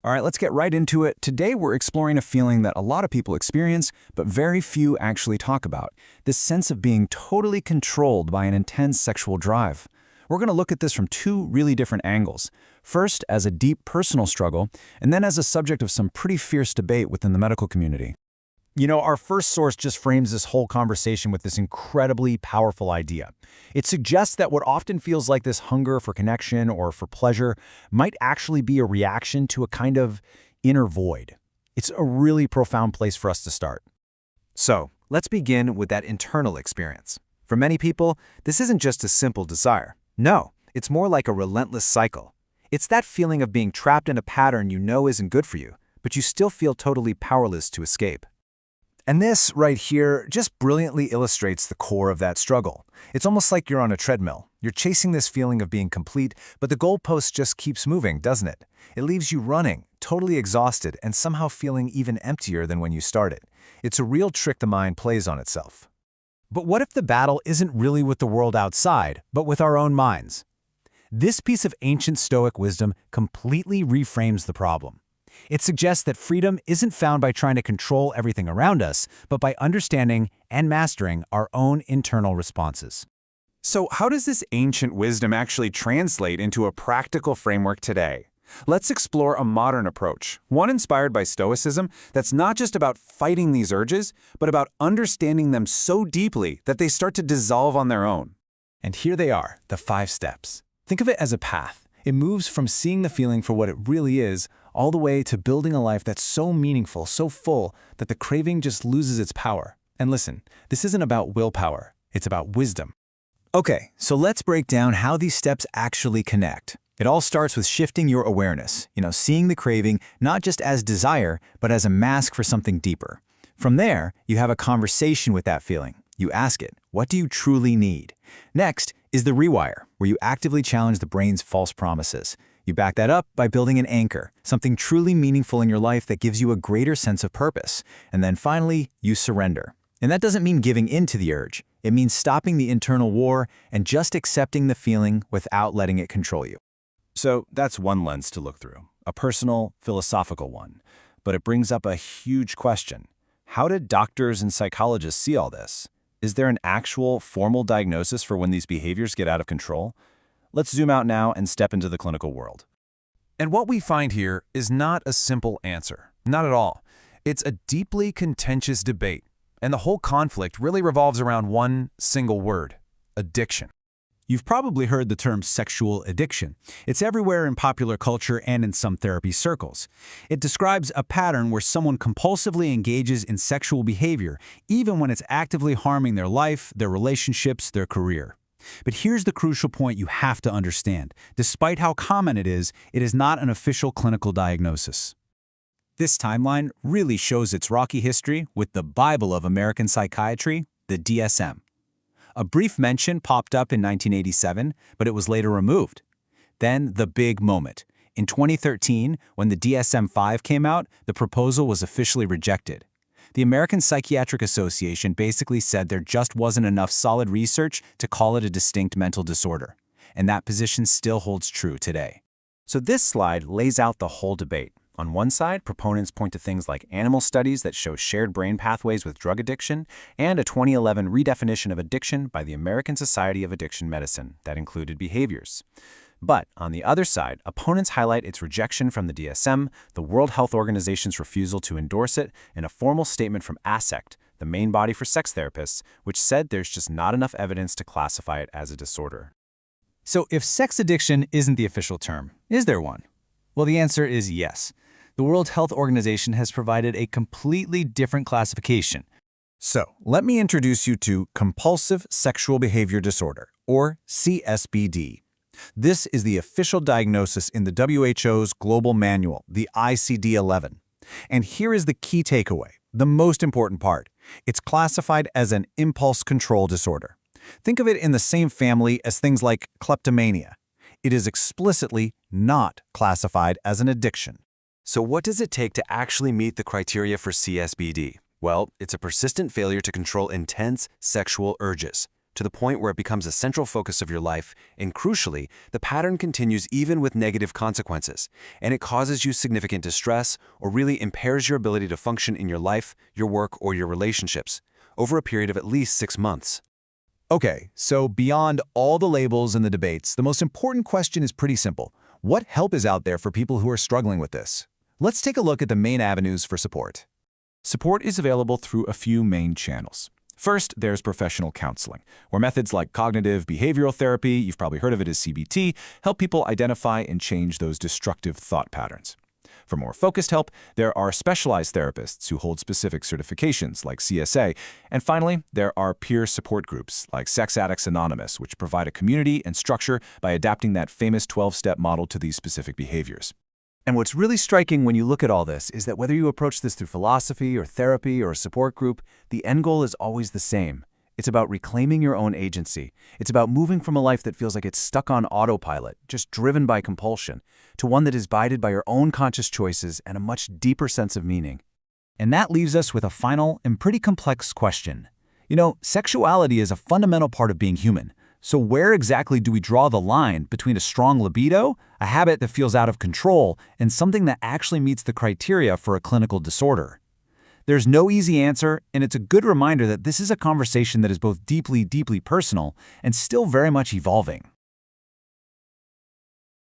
All right, let's get right into it. Today, we're exploring a feeling that a lot of people experience, but very few actually talk about. This sense of being totally controlled by an intense sexual drive. We're going to look at this from two really different angles. First, as a deep personal struggle, and then as a subject of some pretty fierce debate within the medical community. Our first source just frames this whole conversation with this incredibly powerful idea. It suggests that what often feels like this hunger for connection or for pleasure might actually be a reaction to a kind of inner void. It's a really profound place for us to start. So, let's begin with that internal experience. For many people, this isn't just a simple desire. No, it's more like a relentless cycle. It's that feeling of being trapped in a pattern you know isn't good for you, but you still feel totally powerless to escape. And this, right here, just brilliantly illustrates the core of that struggle. It's almost like you're on a treadmill. You're chasing this feeling of being complete, but the goalpost just keeps moving, doesn't it? It leaves you running, totally exhausted, and somehow feeling even emptier than when you started. It's a real trick the mind plays on itself. But what if the battle isn't really with the world outside, but with our own minds? This piece of ancient Stoic wisdom completely reframes the problem. It suggests that freedom isn't found by trying to control everything around us, but by understanding and mastering our own internal responses. So how does this ancient wisdom actually translate into a practical framework today? Let's explore a modern approach, one inspired by Stoicism that's not just about fighting these urges, but about understanding them so deeply that they start to dissolve on their own. And here they are, the 5 steps. Think of it as a path. It moves from seeing the feeling for what it really is, all the way to building a life that's so meaningful, so full, that the craving just loses its power. And listen, this isn't about willpower, it's about wisdom. Okay, so let's break down how these steps actually connect. It all starts with shifting your awareness, seeing the craving not just as desire, but as a mask for something deeper. From there, you have a conversation with that feeling. You ask it, what do you truly need? Next is the rewire, where you actively challenge the brain's false promises. You back that up by building an anchor, something truly meaningful in your life that gives you a greater sense of purpose. And then finally, you surrender. And that doesn't mean giving in to the urge. It means stopping the internal war and just accepting the feeling without letting it control you. So that's one lens to look through, a personal, philosophical one. But it brings up a huge question. How did doctors and psychologists see all this? Is there an actual formal diagnosis for when these behaviors get out of control? Let's zoom out now and step into the clinical world. And what we find here is not a simple answer. Not at all. It's a deeply contentious debate. And the whole conflict really revolves around one single word: addiction. You've probably heard the term sexual addiction. It's everywhere in popular culture and in some therapy circles. It describes a pattern where someone compulsively engages in sexual behavior, even when it's actively harming their life, their relationships, their career. But here's the crucial point you have to understand. Despite how common it is not an official clinical diagnosis. This timeline really shows its rocky history with the Bible of American psychiatry, the DSM. A brief mention popped up in 1987, but it was later removed. Then the big moment. In 2013, when the DSM-5 came out, the proposal was officially rejected. The American Psychiatric Association basically said there just wasn't enough solid research to call it a distinct mental disorder. And that position still holds true today. So this slide lays out the whole debate. On one side, proponents point to things like animal studies that show shared brain pathways with drug addiction, and a 2011 redefinition of addiction by the American Society of Addiction Medicine that included behaviors. But on the other side, opponents highlight its rejection from the DSM, the World Health Organization's refusal to endorse it, and a formal statement from ASECT, the main body for sex therapists, which said there's just not enough evidence to classify it as a disorder. So if sex addiction isn't the official term, is there one? Well, the answer is yes. The World Health Organization has provided a completely different classification. So, let me introduce you to compulsive sexual behavior disorder, or CSBD. This is the official diagnosis in the WHO's global manual, the ICD-11. And here is the key takeaway, the most important part. It's classified as an impulse control disorder. Think of it in the same family as things like kleptomania. It is explicitly not classified as an addiction. So what does it take to actually meet the criteria for CSBD? Well, it's a persistent failure to control intense sexual urges. to the point where it becomes a central focus of your life, and crucially, the pattern continues even with negative consequences, and it causes you significant distress or really impairs your ability to function in your life, your work, or your relationships, over a period of at least 6 months. Okay, so beyond all the labels and the debates, the most important question is pretty simple. What help is out there for people who are struggling with this? Let's take a look at the main avenues for support. Support is available through a few main channels. First, there's professional counseling, where methods like cognitive behavioral therapy, you've probably heard of it as CBT, help people identify and change those destructive thought patterns. For more focused help, there are specialized therapists who hold specific certifications like CSA. And finally, there are peer support groups like Sex Addicts Anonymous, which provide a community and structure by adapting that famous 12-step model to these specific behaviors. And what's really striking when you look at all this is that whether you approach this through philosophy or therapy or a support group, the end goal is always the same. It's about reclaiming your own agency. It's about moving from a life that feels like it's stuck on autopilot, just driven by compulsion, to one that is guided by your own conscious choices and a much deeper sense of meaning. And that leaves us with a final and pretty complex question. You know, sexuality is a fundamental part of being human. So where exactly do we draw the line between a strong libido, a habit that feels out of control, and something that actually meets the criteria for a clinical disorder? There's no easy answer, and it's a good reminder that this is a conversation that is both deeply, deeply personal and still very much evolving.